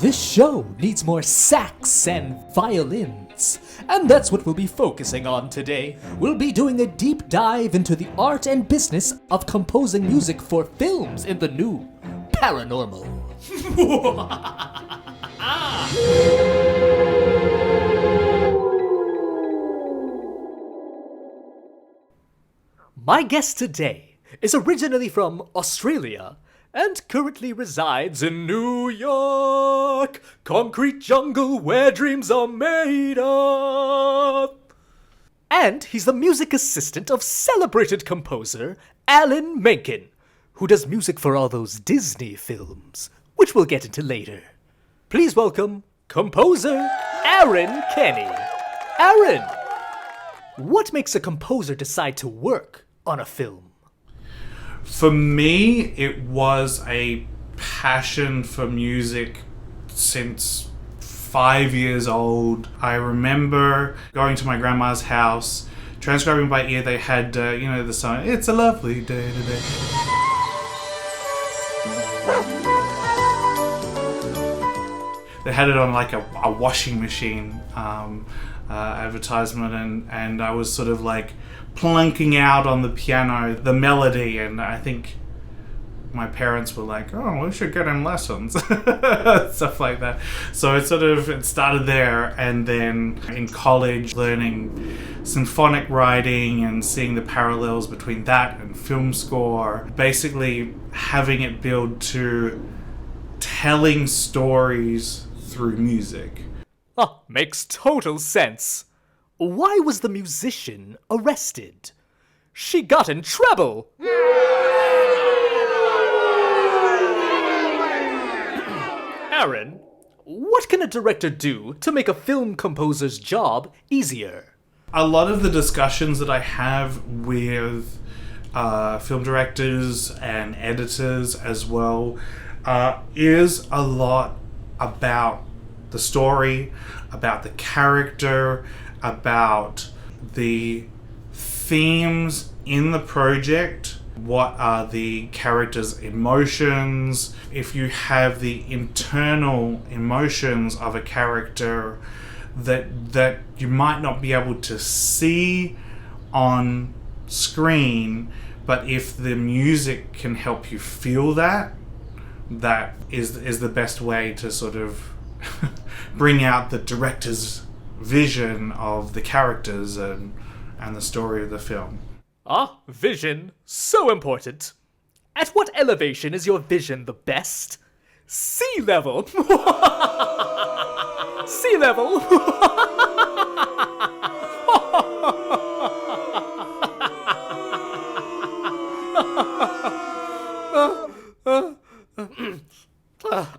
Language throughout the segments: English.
This show needs more sax and violins, and that's what we'll be focusing on today. We'll be doing a deep dive into the art and business of composing music for films in the new paranormal. My guest today is originally from Australia and currently resides in New York, concrete jungle where dreams are made of. And he's the music assistant of celebrated composer Alan Menken, who does music for all those Disney films, which we'll get into later. Please welcome composer Aaron Kenny. Aaron, what makes a composer decide to work on a film? For me, it was a passion for music since 5 years old. I remember going to my grandma's house, transcribing by ear. They had, the song, "It's a Lovely Day Today." They had it on like a washing machine advertisement, and I was sort of like plunking out on the piano the melody, and I think my parents were like, "Oh, we should get him lessons," stuff like that. So it started there, and then in college learning symphonic writing and seeing the parallels between that and film score, basically having it build to telling stories through music. Oh, makes total sense. Why was the musician arrested? She got in trouble. Aaron, what can a director do to make a film composer's job easier? A lot of the discussions that I have with film directors and editors as well is a lot about the story, about the character, about the themes in the project. What are the characters' emotions? If you have the internal emotions of a character that you might not be able to see on screen, but if the music can help you feel that is the best way to sort of bring out the director's vision of the characters and the story of the film. Vision, so important. At what elevation is your vision the best? Sea level. Sea level.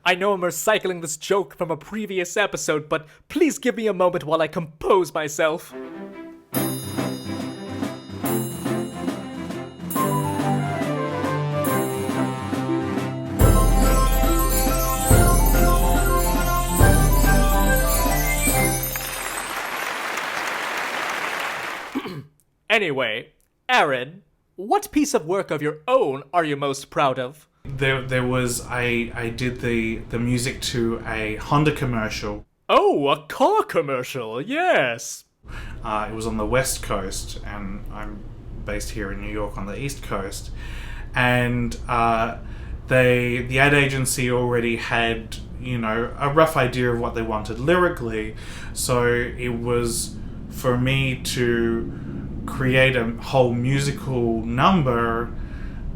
I know I'm recycling this joke from a previous episode, but please give me a moment while I compose myself. Anyway, Aaron, what piece of work of your own are you most proud of? There was I did the music to a Honda commercial. Oh, a car commercial, yes. It was on the West Coast, and I'm based here in New York on the East Coast. And the ad agency already had, a rough idea of what they wanted lyrically. So it was for me to create a whole musical number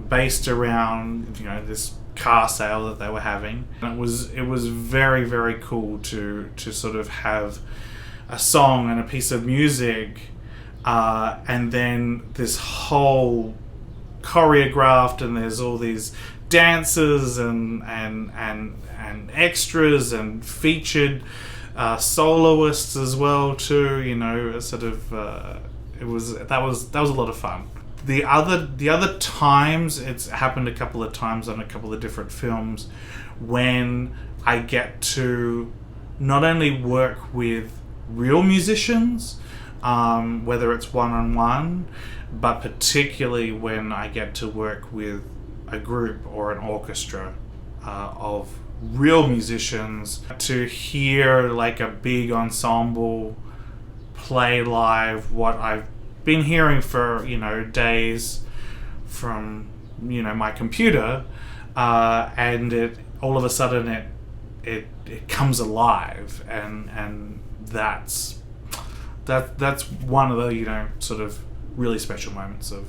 based around, this car sale that they were having. And it was very, very cool to sort of have a song and a piece of music, and then this whole choreographed, and there's all these dancers and extras and featured soloists as well too. That was a lot of fun. The other times, it's happened a couple of times on a couple of different films, when I get to not only work with real musicians, whether it's one-on-one, but particularly when I get to work with a group or an orchestra. of real musicians, to hear like a big ensemble play live what I've been hearing for days from my computer, and it all of a sudden it comes alive, and that's one of the sort of really special moments of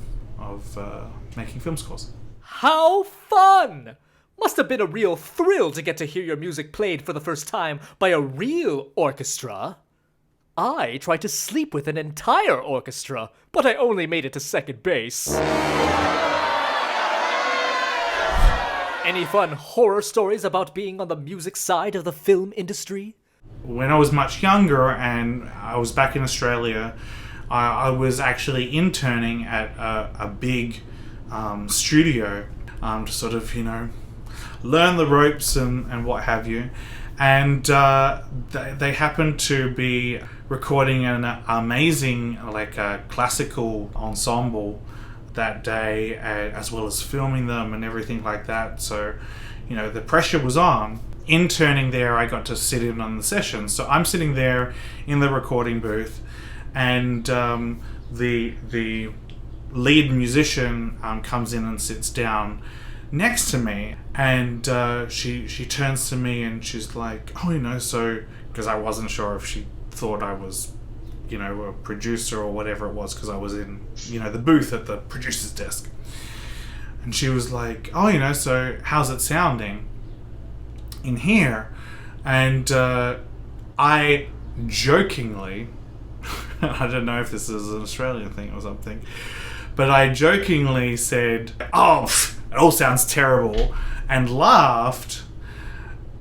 making film scores. How fun! Must have been a real thrill to get to hear your music played for the first time by a real orchestra. I tried to sleep with an entire orchestra, but I only made it to second base. Any fun horror stories about being on the music side of the film industry? When I was much younger and I was back in Australia, I was actually interning at a big studio to sort of, learn the ropes and what have you. And they happened to be recording an amazing, classical ensemble that day, as well as filming them and everything like that. So, the pressure was on. Interning there, I got to sit in on the session. So I'm sitting there in the recording booth, and the lead musician comes in and sits down next to me, and she turns to me and she's like, so, because I wasn't sure if she thought I was a producer or whatever it was, because I was in the booth at the producer's desk, and she was like, so how's it sounding in here? And I jokingly I don't know if this is an Australian thing or something, but I jokingly said, it all sounds terrible, and laughed,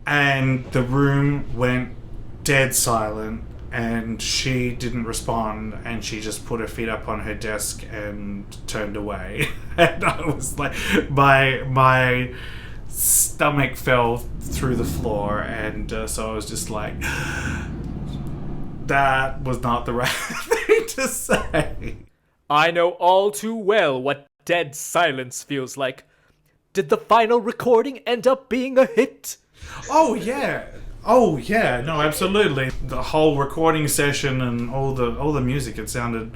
and the room went dead silent, and she didn't respond, and she just put her feet up on her desk and turned away. And I was like, my stomach fell through the floor, and so I was just like, that was not the right thing to say. I know all too well what dead silence feels like. Did the final recording end up being a hit? Oh yeah, no, absolutely. The whole recording session and all the music, it sounded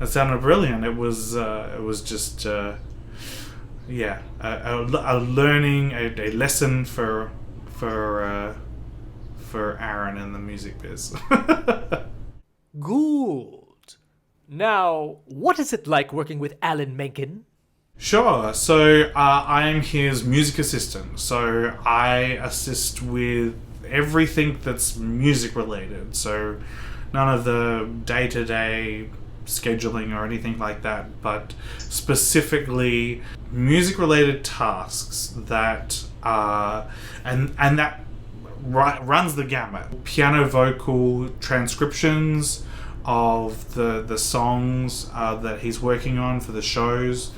brilliant. It was just a learning, a lesson for Aaron in the music biz. Good. Now, what is it like working with Alan Menken? Sure. So I'm his music assistant. So I assist with everything that's music related. So none of the day-to-day scheduling or anything like that, but specifically music related tasks that and that runs the gamut. Piano vocal transcriptions of the songs that he's working on for the shows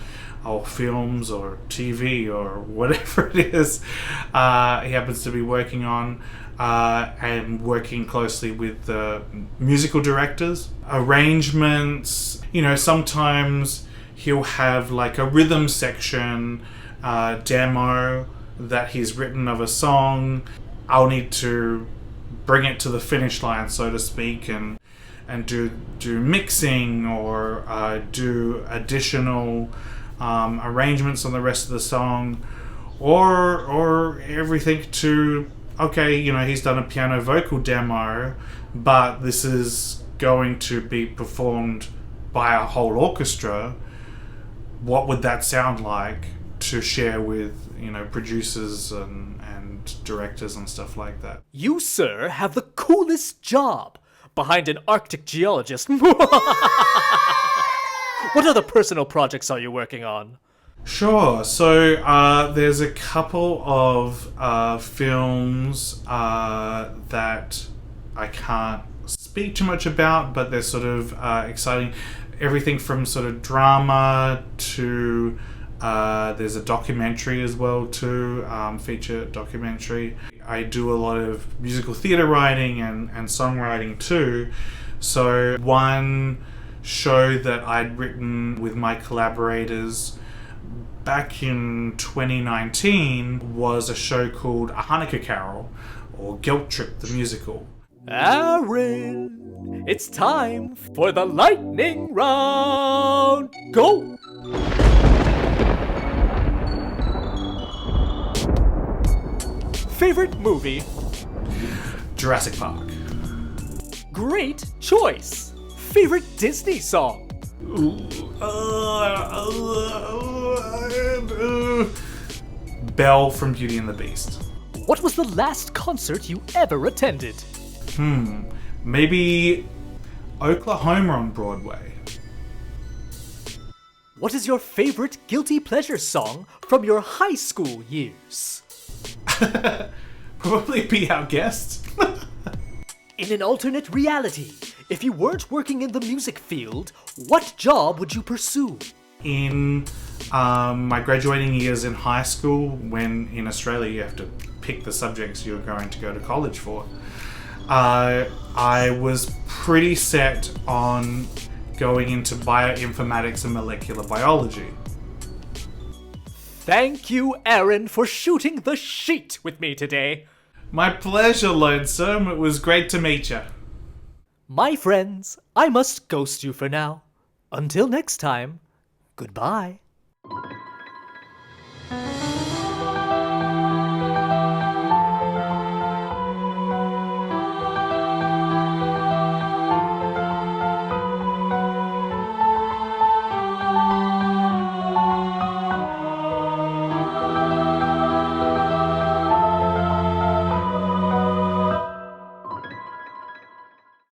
or films or TV or whatever it is he happens to be working on, and working closely with the musical directors. Arrangements, sometimes he'll have like a rhythm section demo that he's written of a song. I'll need to bring it to the finish line, so to speak, and do mixing or do additional arrangements on the rest of the song, or everything to, he's done a piano vocal demo, but this is going to be performed by a whole orchestra. What would that sound like to share with producers and directors and stuff like that? You, sir, have the coolest job behind an Arctic geologist. What other personal projects are you working on? Sure. So there's a couple of films that I can't speak too much about, but they're sort of exciting. Everything from sort of drama to there's a documentary as well too, feature documentary. I do a lot of musical theatre writing and songwriting too. So one show that I'd written with my collaborators back in 2019 was a show called A Hanukkah Carol, or Guilt Trip the Musical. Aaron, it's time for the lightning round. Go! Favorite movie? Jurassic Park. Great choice. Favorite Disney song? Belle from Beauty and the Beast. What was the last concert you ever attended? Maybe Oklahoma on Broadway. What is your favorite guilty pleasure song from your high school years? Probably Be Our Guest. In an alternate reality, if you weren't working in the music field, what job would you pursue? In my graduating years in high school, when in Australia you have to pick the subjects you're going to go to college for, I was pretty set on going into bioinformatics and molecular biology. Thank you, Aaron, for shooting the sheet with me today. My pleasure, Lonesome. It was great to meet you. My friends, I must ghost you for now. Until next time, goodbye.